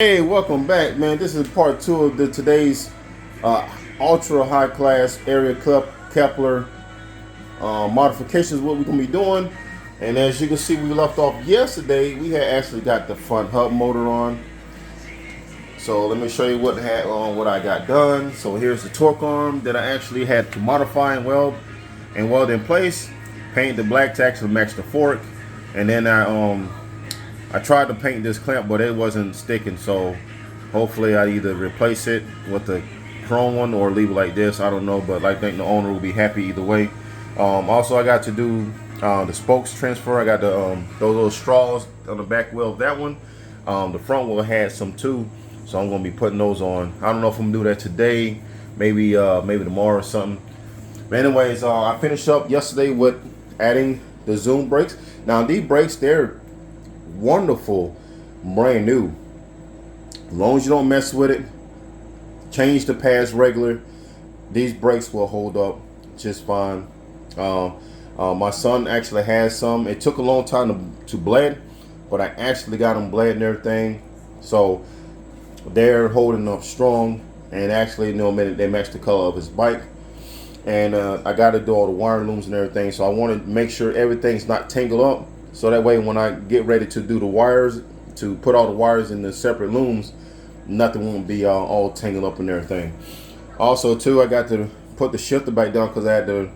Hey, welcome back, man. This is part two of today's ultra high class Ariel Kepler modifications. What we're gonna be doing, and as you can see, we left off yesterday. We had actually got the front hub motor on. So let me show you what I got done. So here's the torque arm that I actually had to modify and weld in place. Paint the black to actually match the fork, and then I tried to paint this clamp, but it wasn't sticking, so hopefully I either replace it with the chrome one or leave it like this. I don't know, but I think the owner will be happy either way. Also, I got to do the spokes transfer. I got those little straws on the back wheel of that one. The front wheel had some too, so I'm gonna be putting those on. I don't know if I'm gonna do that today, maybe tomorrow or something. But anyways, I finished up yesterday with adding the zoom brakes. Now these brakes, they're wonderful, brand new. As long as you don't mess with it, change the pads regular, these brakes will hold up just fine. My son actually has some. It took a long time to bled, but I actually got them bled and everything, so they're holding up strong. And actually, in a minute, they match the color of his bike. And I got to do all the wire looms and everything, so I want to make sure everything's not tangled up. So that way, when I get ready to do the wires, to put all the wires in the separate looms, nothing won't be all tangled up and everything. Also, too, I got to put the shifter back down because I had to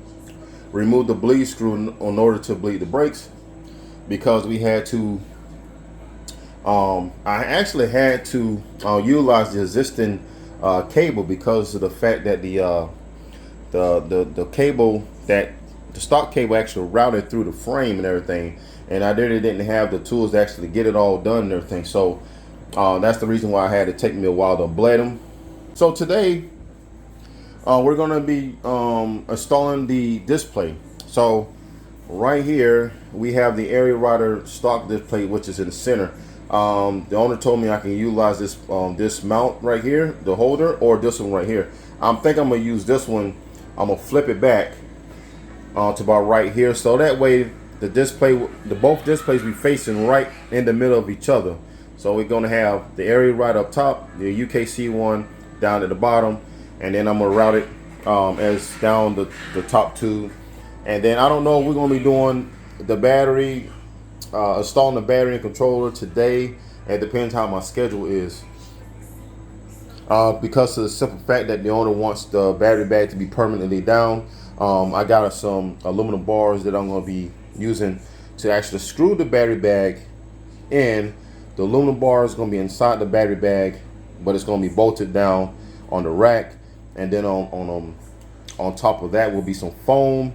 remove the bleed screw in order to bleed the brakes, because we had to. I actually had to utilize the existing cable because of the fact that the cable, that the stock cable actually routed through the frame and everything, and I really didn't have the tools to actually get it all done and everything. So that's the reason why I had to take me a while to blade them. So today we're going to be installing the display. So right here we have the Ariel Rider stock display, which is in the center. The owner told me I can utilize this this mount right here, the holder, or this one right here. I'm thinking I'm gonna use this one. I'm gonna flip it back to about right here, so that way the display, both displays be facing right in the middle of each other. So we're gonna have the Ariel right up top, the UKC one down at the bottom, and then I'm gonna route it as down the top two. And then I don't know if we're gonna be doing the battery, installing the battery and controller today. It depends how my schedule is. Because of the simple fact that the owner wants the battery bag to be permanently down. I got some aluminum bars that I'm going to be using to actually screw the battery bag in. The aluminum bar is going to be inside the battery bag, but it's going to be bolted down on the rack. And then on top of that will be some foam.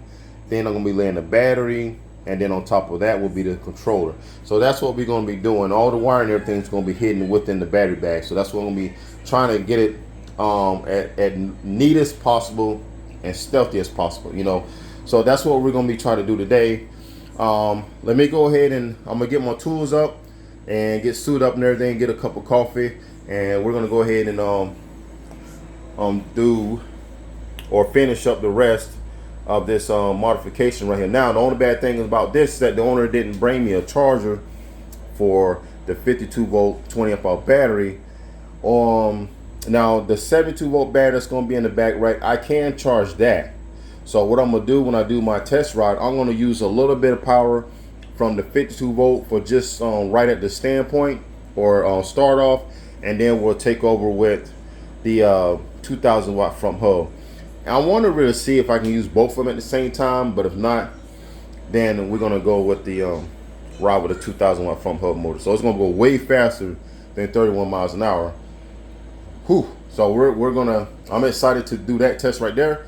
Then I'm going to be laying the battery, and then on top of that will be the controller. So that's what we're going to be doing. All the wiring and everything is going to be hidden within the battery bag. So that's what I'm going to be trying to get it at neat as possible and stealthy as possible, you know. So that's what we're going to be trying to do today. Let me go ahead and I'm going to get my tools up and get suited up and everything, get a cup of coffee, and we're going to go ahead and do or finish up the rest of this modification right here. Now, the only bad thing about this is that the owner didn't bring me a charger for the 52 volt 20 amp hour battery. Now the 72 volt battery that's going to be in the back, right, I can charge that. So what I'm going to do when I do my test ride, I'm going to use a little bit of power from the 52 volt for just right at the standpoint or start off, and then we'll take over with the 2000 watt front hub. I want to really see if I can use both of them at the same time, but if not, then we're going to go with the ride with a 2000 watt front hub motor. So it's going to go way faster than 31 miles an hour. Whew. So I'm excited to do that test right there.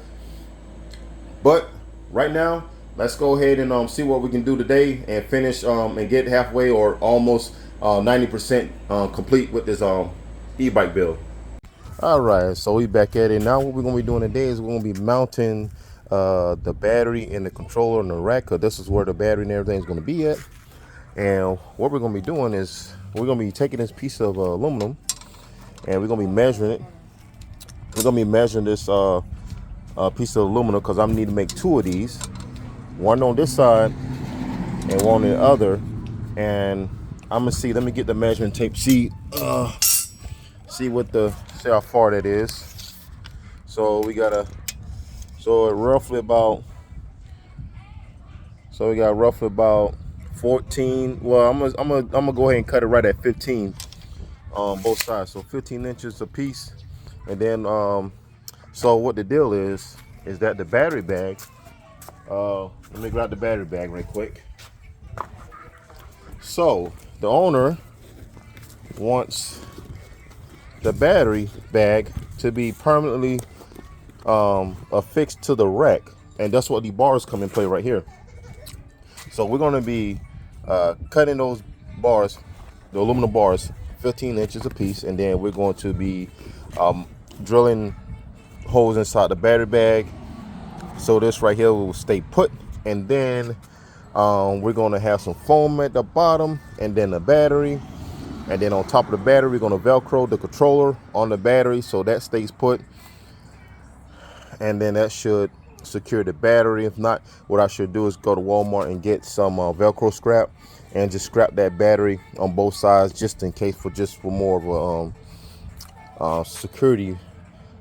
But right now, let's go ahead and see what we can do today and finish and get halfway or almost 90% complete with this e-bike build. All right, so we back at it now. What we're gonna be doing today is we're gonna be mounting the battery and the controller in the rack, because this is where the battery and everything is gonna be at. And what we're gonna be doing is we're gonna be taking this piece of aluminum and we're gonna be measuring it. We're gonna be measuring this piece of aluminum because I need to make two of these, one on this side and one on the other. And I'm gonna see, let me get the measuring tape. See, see how far that is. So we got roughly about, so we got roughly about 14. Well, I'm gonna go ahead and cut it right at 15 on both sides. So 15 inches a piece. And then so what the deal is that the battery bag, let me grab the battery bag right quick. So the owner wants the battery bag to be permanently affixed to the rack, and that's what the bars come in play right here. So we're going to be cutting those bars, the aluminum bars, 15 inches a piece, and then we're going to be drilling holes inside the battery bag so this right here will stay put. And then we're going to have some foam at the bottom, and then the battery, and then on top of the battery we're going to velcro the controller on the battery so that stays put, and then that should secure the battery. If not, what I should do is go to Walmart and get some velcro scrap and just scrap that battery on both sides, just in case, for more of a security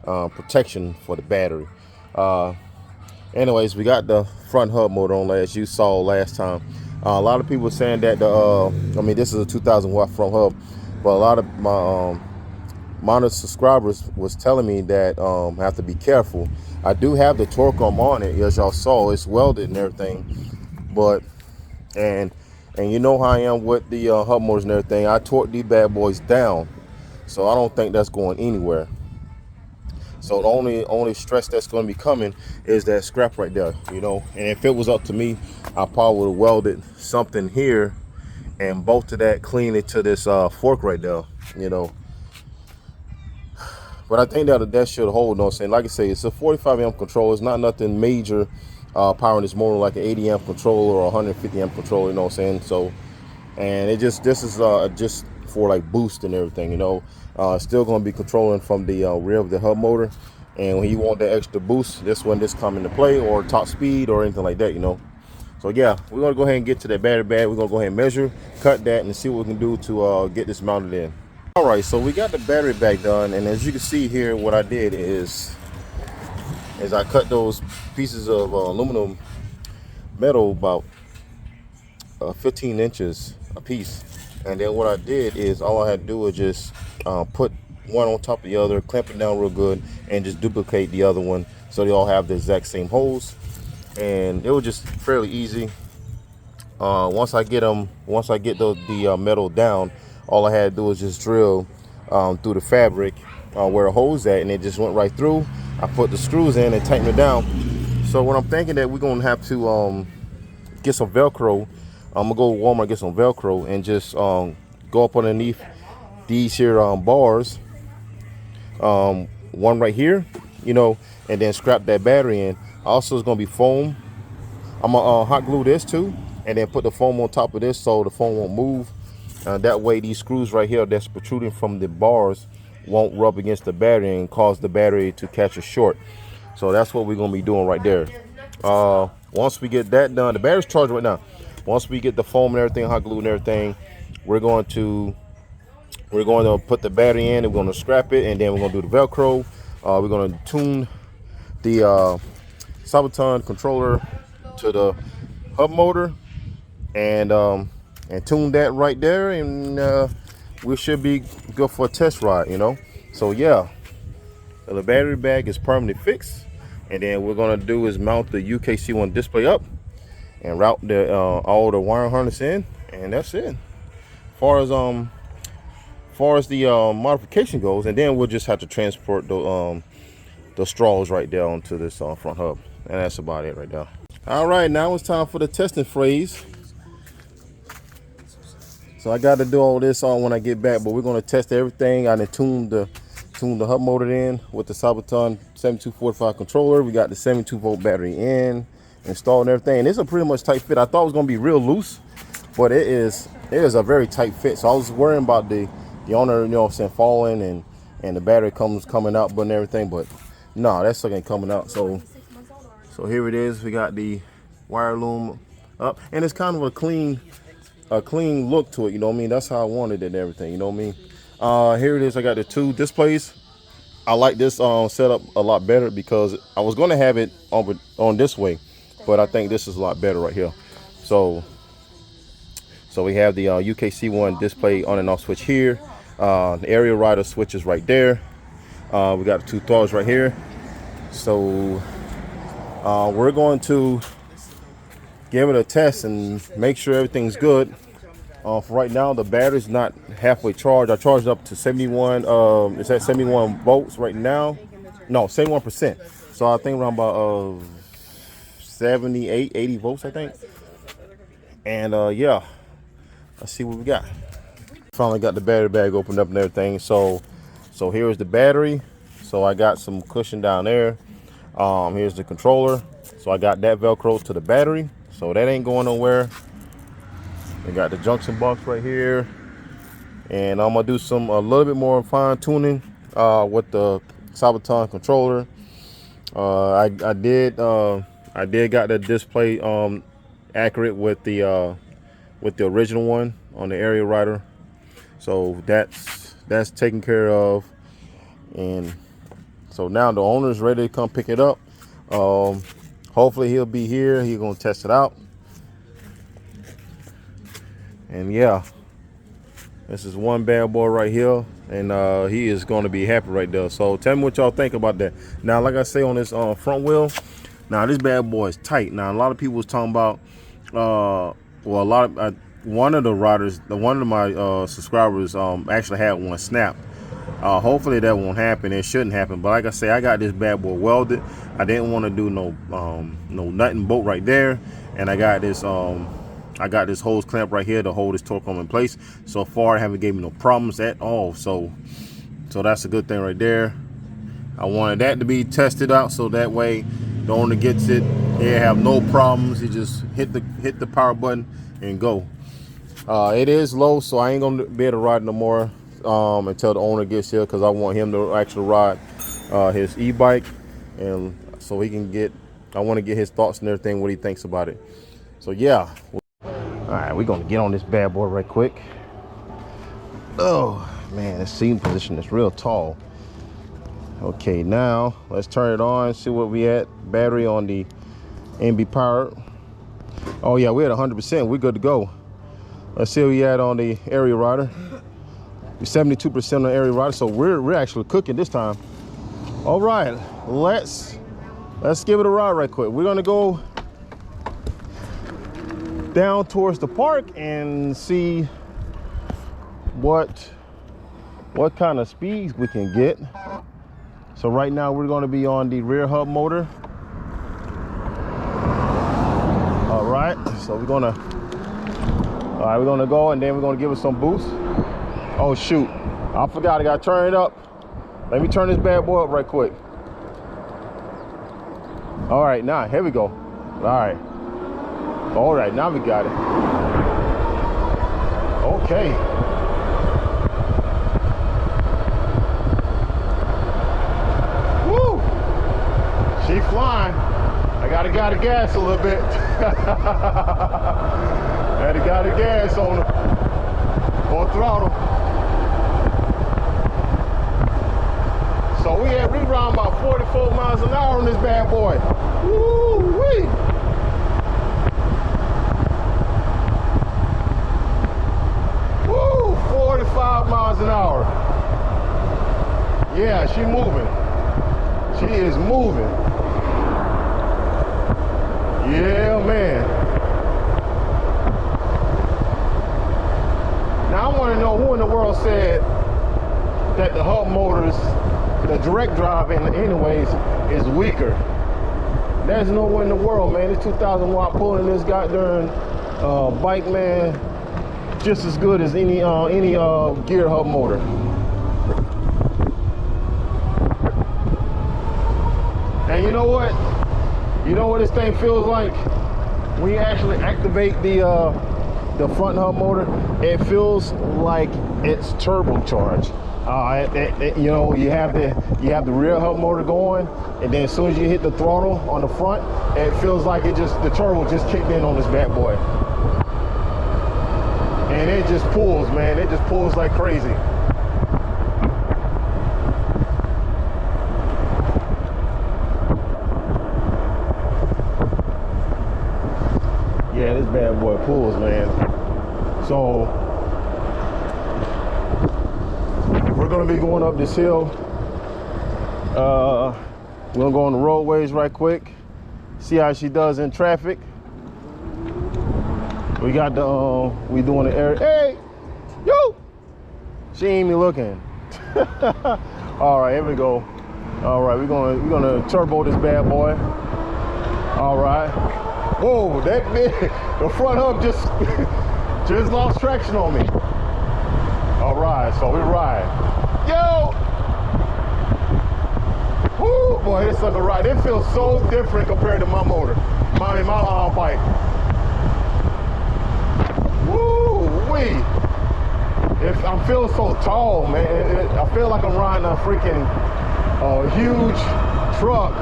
protection for the battery. Anyways, we got the front hub motor on, as you saw last time. A lot of people were saying that this is a 2,000 watt front hub, but a lot of my monitor subscribers was telling me that I have to be careful. I do have the torque arm on it, as y'all saw. It's welded and everything, but and you know how I am with the hub motors and everything. I torque these bad boys down, so I don't think that's going anywhere. So the only stress that's going to be coming is that scrap right there, you know. And if it was up to me, I probably would have welded something here and bolted that clean it to this fork right there, you know. But I think that should hold, you know what I'm saying? Like I say, it's a 45 amp controller. It's not nothing major powering this motor like an 80 amp controller or 150 amp controller, you know what I'm saying? So, and this is just for like boost and everything, you know. Still going to be controlling from the rear of the hub motor. And when you want that extra boost, this come into play, or top speed or anything like that, you know. So yeah, we're going to go ahead and get to that battery bag. We're going to go ahead and measure, cut that, and see what we can do to get this mounted in. All right, so we got the battery bag done, and as you can see here, what I did is I cut those pieces of aluminum metal about 15 inches a piece, and then what I did is all I had to do was just put one on top of the other, clamp it down real good, and just duplicate the other one so they all have the exact same holes, and it was just fairly easy. Once I get the metal down, all I had to do was just drill through the fabric where the hole's at, and it just went right through. I put the screws in and tightened it down. So what I'm thinking that we're gonna have to get some Velcro. I'm gonna go to Walmart and get some Velcro and just go up underneath these here bars, one right here, you know, and then scrap that battery in. Also, it's gonna be foam. I'm gonna hot glue this too, and then put the foam on top of this so the foam won't move. That way these screws right here that's protruding from the bars won't rub against the battery and cause the battery to catch a short. So that's what we're going to be doing right there. Once we get that done, the battery's charged right now. Once we get the foam and everything, hot glue and everything, we're going to put the battery in, and we're going to scrap it, and then we're going to do the Velcro. We're going to tune the sabvoton controller to the hub motor, and tune that right there, and we should be good for a test ride, you know. So yeah, the battery bag is permanently fixed, and then we're gonna do is mount the UKC1 display up and route the all the wire harness in, and that's it. Far as the modification goes, and then we'll just have to transport the straws right there onto this front hub, and that's about it right there. All right, now it's time for the testing phase. So I got to do all this on when I get back, but we're going to test everything. I done tuned the hub motor in with the sabvoton 7245 controller. We got the 72 volt battery in, installed and everything. And it's a pretty much tight fit. I thought it was going to be real loose, but it is a very tight fit. So I was worrying about the owner, you know what I'm saying, falling and the battery coming out, but and everything. But no, that sucker ain't coming out. So here it is. We got the wire loom up, and it's kind of a clean look to it, you know what I mean? That's how I wanted it and everything, you know what I mean? Here it is. I got the two displays. I like this setup a lot better because I was going to have it on this way, but I think this is a lot better right here. So we have the UKC1 display on and off switch here. The Ariel Rider switch is right there. We got the two throttles right here. So we're going to give it a test and make sure everything's good. For right now, the battery's not halfway charged. I charged up to 71. It's at 71 volts right now. No, 71%. So I think around about 78, 80 volts, I think. And yeah, let's see what we got. Finally got the battery bag opened up and everything. So here's the battery. So I got some cushion down there. Here's the controller. So I got that Velcro to the battery. So that ain't going nowhere. I got the junction box right here, and I'm gonna do a little bit more fine tuning with the sabvoton controller. I did got the display accurate with the original one on the Ariel Rider, so that's taken care of, and so now the owner's ready to come pick it up. Hopefully he'll be here. He's gonna test it out. And yeah, this is one bad boy right here, and he is going to be happy right there. So tell me what y'all think about that. Now, like I say on this front wheel, now this bad boy is tight. Now a lot of people was talking about, one of the riders, one of my subscribers actually had one snap. Hopefully that won't happen. It shouldn't happen. But like I say, I got this bad boy welded. I didn't want to do no nut and bolt right there, and I got this hose clamp right here to hold this torque arm in place. So far, it haven't gave me no problems at all. So that's a good thing right there. I wanted that to be tested out so that way the owner gets it. They have no problems. He just hit the power button and go. It is low, so I ain't gonna be able to ride no more until the owner gets here, because I want him to actually ride his e-bike, and so he can get. I want to get his thoughts and everything, what he thinks about it. So yeah. All right, we're gonna get on this bad boy right quick. Oh man, the seating position is real tall. Okay, now let's turn it on, see what we at. Battery on the NB power. Oh yeah, we're at 100%. We're good to go. Let's see what we at on the Ariel Rider. We're 72% on the Ariel Rider, so we're actually cooking this time. All right, let's give it a ride right quick. We're gonna go down towards the park and see what kind of speeds we can get. So right now we're going to be on the rear hub motor. All right, so we're gonna go, and then we're gonna give it some boost. Oh shoot, I forgot, I gotta turn it up. Let me turn this bad boy up right quick. All right, now here we go. All right, now we got it. Okay. Woo! She flying. I gotta gas a little bit. Had to got the gas on her. Or throttle. So we around about 44 miles an hour on this bad boy. Woo-wee! Woo! 45 miles an hour. Yeah, she moving. She is moving. Yeah, man. Now I want to know who in the world said that the hub motors, the direct drive anyways, is weaker. There's no way in the world, man. This 2,000 watt pulling this goddamn bike, man, just as good as any gear hub motor. And you know what? You know what this thing feels like? When you actually activate the front hub motor, it feels like it's turbocharged. You know, you have the rear hub motor going, and then as soon as you hit the throttle on the front, it feels like the turbo just kicked in on this bad boy. And it just pulls, man. It just pulls like crazy. bad boy pulls, man. So we're gonna be going up this hill. We're gonna go on the roadways right quick, see how she does in traffic. We got the we doing the air. Hey, yo! She ain't even looking. All right, here we go. All right, we're gonna turbo this bad boy. All right. Whoa, that big, the front hub just just lost traction on me. All right, so we ride. Yo! Woo, boy, this sucker ride. It feels so different compared to my motor. My bike. Woo wee! I'm feeling so tall, man. I feel like I'm riding a freaking huge truck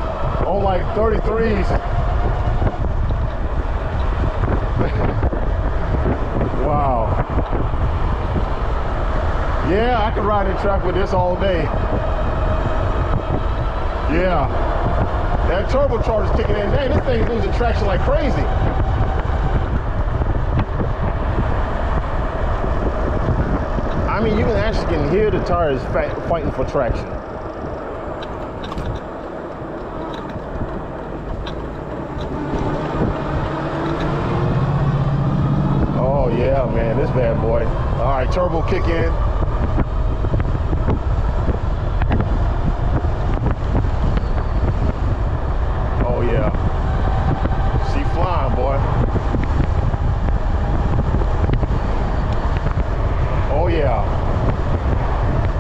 on like 33s. Wow. Yeah, I could ride in track with this all day. Yeah. That turbocharger's kicking in. Dang, this thing's losing traction like crazy. I mean, you can actually hear the tires fighting for traction. Oh yeah, man, this bad boy. All right, turbo kick in. Oh yeah, she flying, boy. Oh yeah.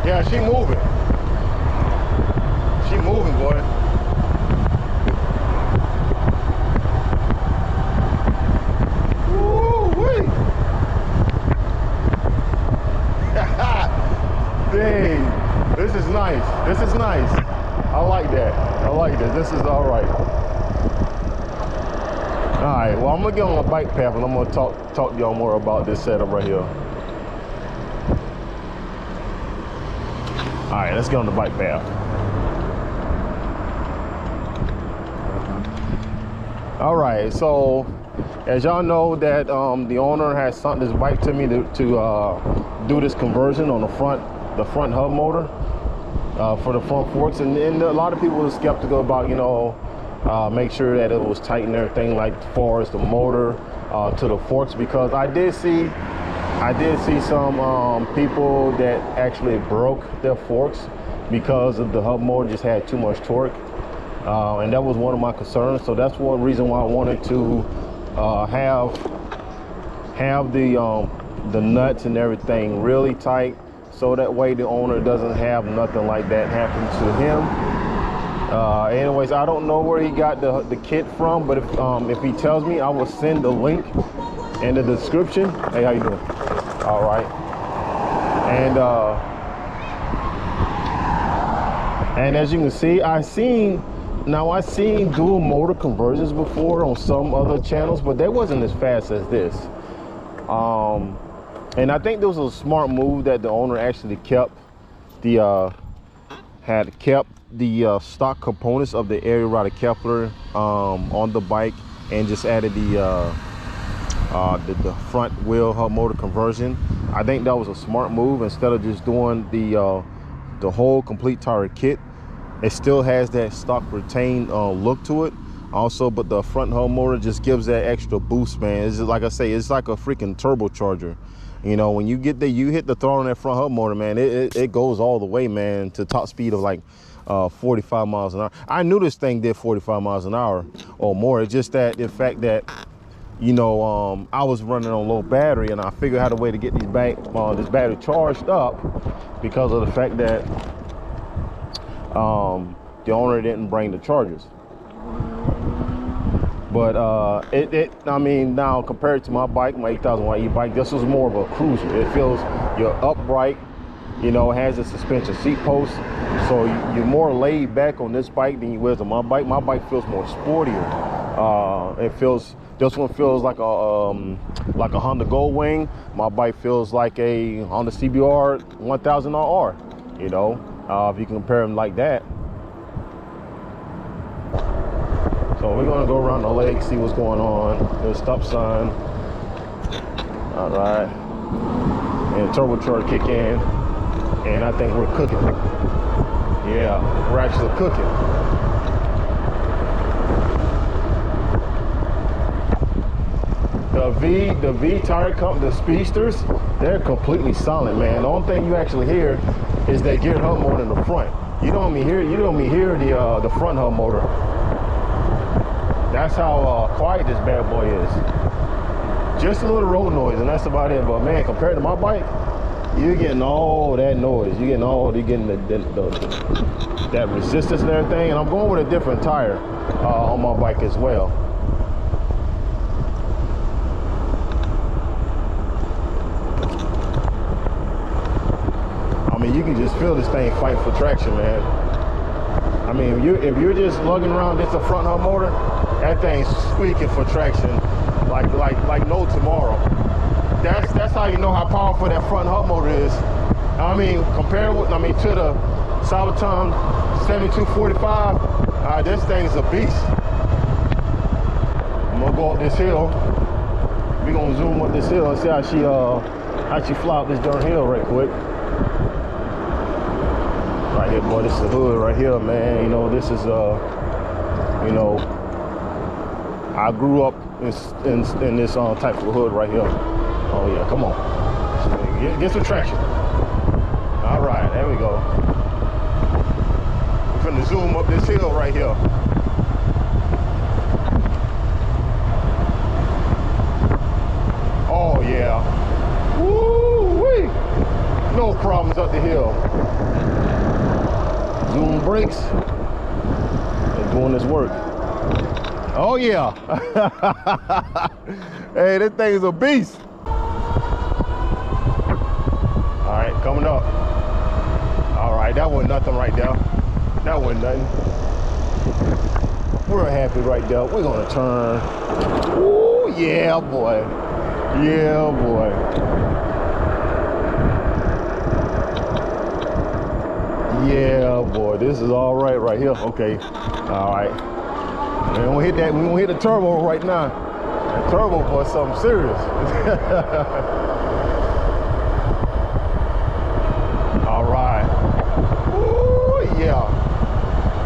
Yeah, she moving. She moving, boy. Woo-wee. Dang, this is nice. This is nice. I like that. I like this. This is all right. All right, well, I'm gonna get on the bike path and I'm gonna talk to y'all more about this setup right here. All right, let's get on the bike path. All right, so as y'all know that the owner has sent this bike to me to do this conversion on the front hub motor for the front forks, and a lot of people were skeptical about, you know, make sure that it was tight and everything, like as far as the motor to the forks, because I did see some people that actually broke their forks because of the hub motor just had too much torque, and that was one of my concerns. So that's one reason why I wanted to have the nuts and everything really tight, so that way the owner doesn't have nothing like that happen to him. Anyways, I don't know where he got the kit from, but if he tells me, I will send the link in the description. Hey, how you doing? All right. And as you can see, I've seen dual motor conversions before on some other channels, but they wasn't as fast as this. And I think this was a smart move that the owner actually kept the stock components of the Ariel Rider Kepler on the bike, and just added the front wheel hub motor conversion. I think that was a smart move. Instead of just doing the whole complete tire kit, it still has that stock retained look to it also, but the front hub motor just gives that extra boost, man. It's just, like I say, it's like a freaking turbocharger. You know, when you hit the throttle on that front hub motor, man, it goes all the way, man, to top speed of like 45 miles an hour. I knew this thing did 45 miles an hour or more. It's just that the fact that, you know, I was running on low battery, and I figured out a way to get this battery charged up, because of the fact that the owner didn't bring the chargers. But I mean, now compared to my bike, my 8,000 watt e-bike, this was more of a cruiser. It feels, you're upright, you know, it has a suspension seat post, so you're more laid back on this bike than you was on my bike. My bike feels more sportier. This one feels like a Honda Goldwing. My bike feels like a Honda CBR 1000RR, you know, if you can compare them like that. So we're gonna go around the lake, see what's going on. There's a stop sign. All right. And turbocharge kick in. And I think we're cooking. Yeah, we're actually cooking. The V tire company, the Speedsters, they're completely silent, man. The only thing you actually hear is that geared hub motor in the front. You don't hear the front hub motor. That's how quiet this bad boy is. Just a little road noise, and that's about it. But man, compared to my bike, you're getting all that noise. You're getting that resistance and everything. And I'm going with a different tire on my bike as well. I mean, you can just feel this thing fight for traction, man. I mean, if you're just lugging around this a front hub motor, that thing's squeaking for traction like no tomorrow. That's how you know how powerful that front hub motor is. I mean, compared with to the Sabvoton 7245, this thing's a beast. I'm gonna go up this hill. We're gonna zoom up this hill and see how she fly up this darn hill right quick. Right here, boy, this is the hood right here, man. You know, this is I grew up in this type of hood right here. Oh yeah, come on, get some traction. All right, there we go. We're finna zoom up this hill right here. Oh yeah, woo-wee. No problems up the hill. Zoom brakes and doing this work. Oh yeah. Hey, this thing is a beast. All right, coming up. All right, that wasn't nothing right there. That wasn't nothing. We're happy right there. We're gonna turn. Ooh, yeah, boy. Yeah, boy. Yeah, boy, this is all right here. Okay, all right. We won't hit that. We won't hit the turbo right now. That turbo boy, something serious. All right. Ooh, yeah.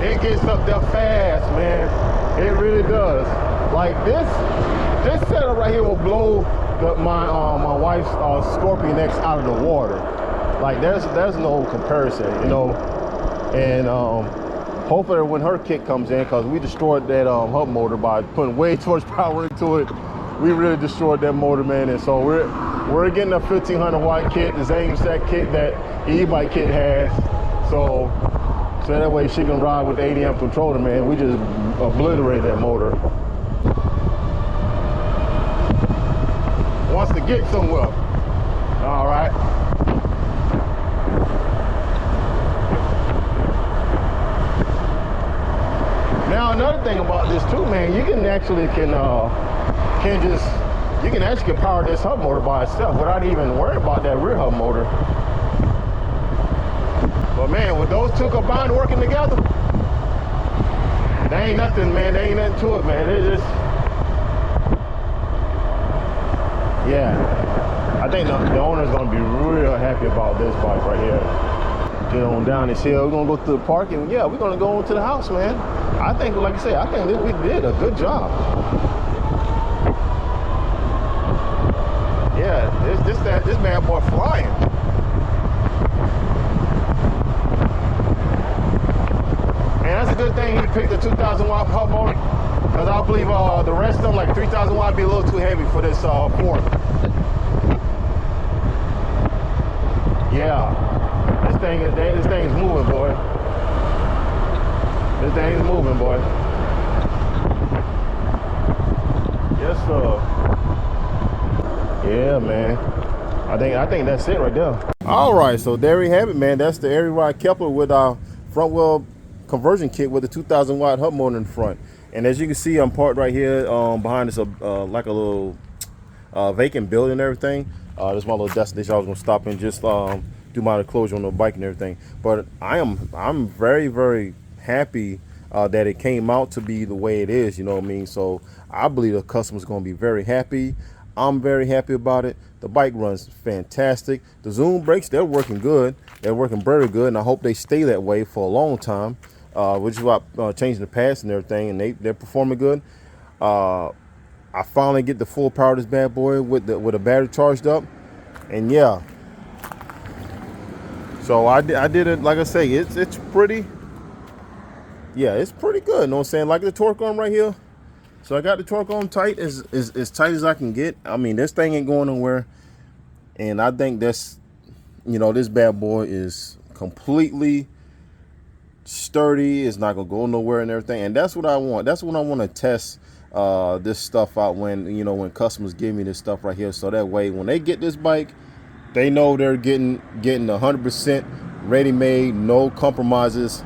It gets up there fast, man. It really does. Like this setup right here will blow my wife's Scorpion X out of the water. Like there's no comparison, you know. And hopefully when her kick comes in, because we destroyed that hub motor by putting way too much power into it. We really destroyed that motor, man. And so we're getting a 1500 watt kit, the same set kit that E-bike kit has. So that way she can ride with the 80 amp controller, man. We just obliterated that motor. Wants to get somewhere. All right. Now another thing about this too, man, you can actually power this hub motor by itself without even worrying about that rear hub motor. But man, with those two combined working together, there ain't nothing, man. There ain't nothing to it, man. It just, yeah. I think the owner's gonna be real happy about this bike right here. Get on down this hill. We're gonna go through the park, and yeah, we're gonna go into the house, man. I think, like I said, I think we did a good job. Yeah, this bad boy flying. And that's a good thing he picked the 2000 watt hub motor, because I believe the rest of them, like 3000 watt, be a little too heavy for this Ford. Yeah, this thing is moving, boy. This thing is moving, boy. Yes, sir. Yeah, man. I think that's it right there. All right, so there we have it, man. That's the Ariel Rider Kepler with our front wheel conversion kit with a 2000 watt hub motor in front. And as you can see, I'm parked right here behind this like a little vacant building and everything. This is my little destination. I was gonna stop and just do my closure on the bike and everything. But I'm very, very happy that it came out to be the way it is, you know what I mean? So I believe the customer's gonna be very happy. I'm very happy about it. The bike runs fantastic. The zoom brakes, they're working good. They're working very good, and I hope they stay that way for a long time, which is why changing the pads and everything, and they're performing good. I finally get the full power of this bad boy with a battery charged up, and yeah. So I did it, like I say, it's pretty, yeah, it's pretty good. You know what I'm saying? Like the torque arm right here. So I got the torque arm tight, as tight as I can get. I mean, this thing ain't going nowhere. And I think that's, this bad boy is completely sturdy. It's not gonna go nowhere and everything. And that's what I want. That's what I want to test this stuff out when, when customers give me this stuff right here. So that way, when they get this bike, they know they're getting 100% ready-made, no compromises.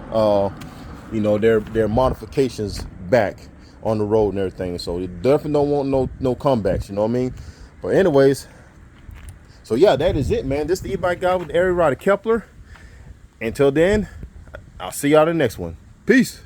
Their modifications back on the road and everything. So you definitely don't want no comebacks. You know what I mean? But anyways. So yeah, that is it, man. This is the e-bike guy with Ariel Rider Kepler. Until then, I'll see y'all in the next one. Peace.